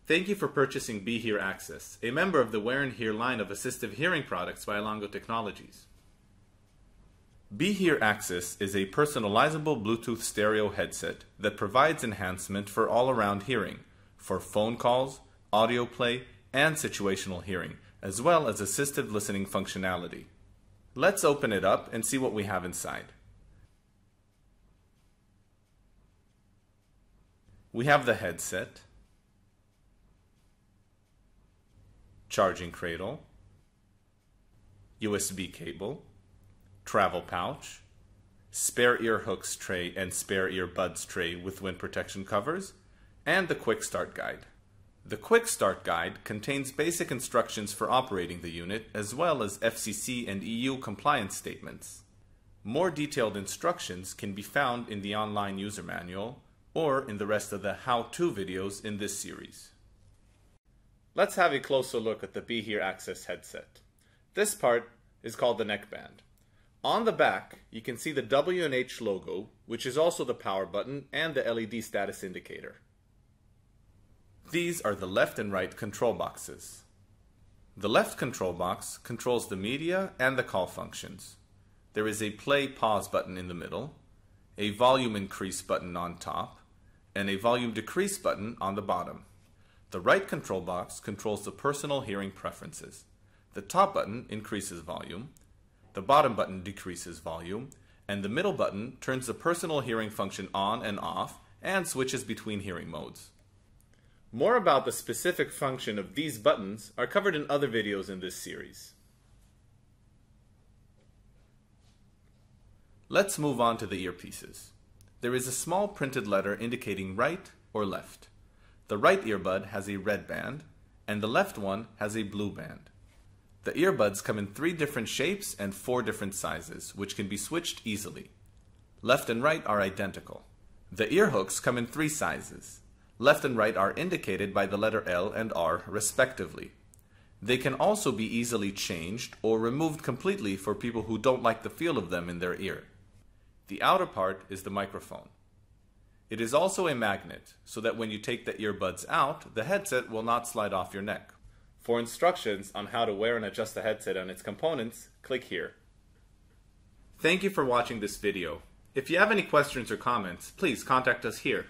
Thank you for purchasing Be Here Access, a member of the Wear and Hear line of assistive hearing products by Elango Technologies. Be Here Access is a personalizable Bluetooth stereo headset that provides enhancement for all-around hearing, for phone calls, audio play, and situational hearing, as well as assistive listening functionality. Let's open it up and see what we have inside. We have the headset, charging cradle, USB cable, travel pouch, spare ear hooks tray and spare earbuds tray with wind protection covers, and the Quick Start Guide. The Quick Start Guide contains basic instructions for operating the unit as well as FCC and EU compliance statements. More detailed instructions can be found in the online user manual or in the rest of the how-to videos in this series. Let's have a closer look at the Be Here Access headset. This part is called the neckband. On the back, you can see the W&H logo, which is also the power button and the LED status indicator. These are the left and right control boxes. The left control box controls the media and the call functions. There is a play-pause button in the middle, a volume increase button on top, and a volume decrease button on the bottom. The right control box controls the personal hearing preferences. The top button increases volume, the bottom button decreases volume, and the middle button turns the personal hearing function on and off and switches between hearing modes. More about the specific function of these buttons are covered in other videos in this series. Let's move on to the earpieces. There is a small printed letter indicating right or left. The right earbud has a red band, and the left one has a blue band. The earbuds come in 3 different shapes and 4 different sizes, which can be switched easily. Left and right are identical. The ear hooks come in 3 sizes. Left and right are indicated by the letter L and R respectively. They can also be easily changed or removed completely for people who don't like the feel of them in their ear. The outer part is the microphone. It is also a magnet, so that when you take the earbuds out, the headset will not slide off your neck. For instructions on how to wear and adjust the headset and its components, click here. Thank you for watching this video. If you have any questions or comments, please contact us here.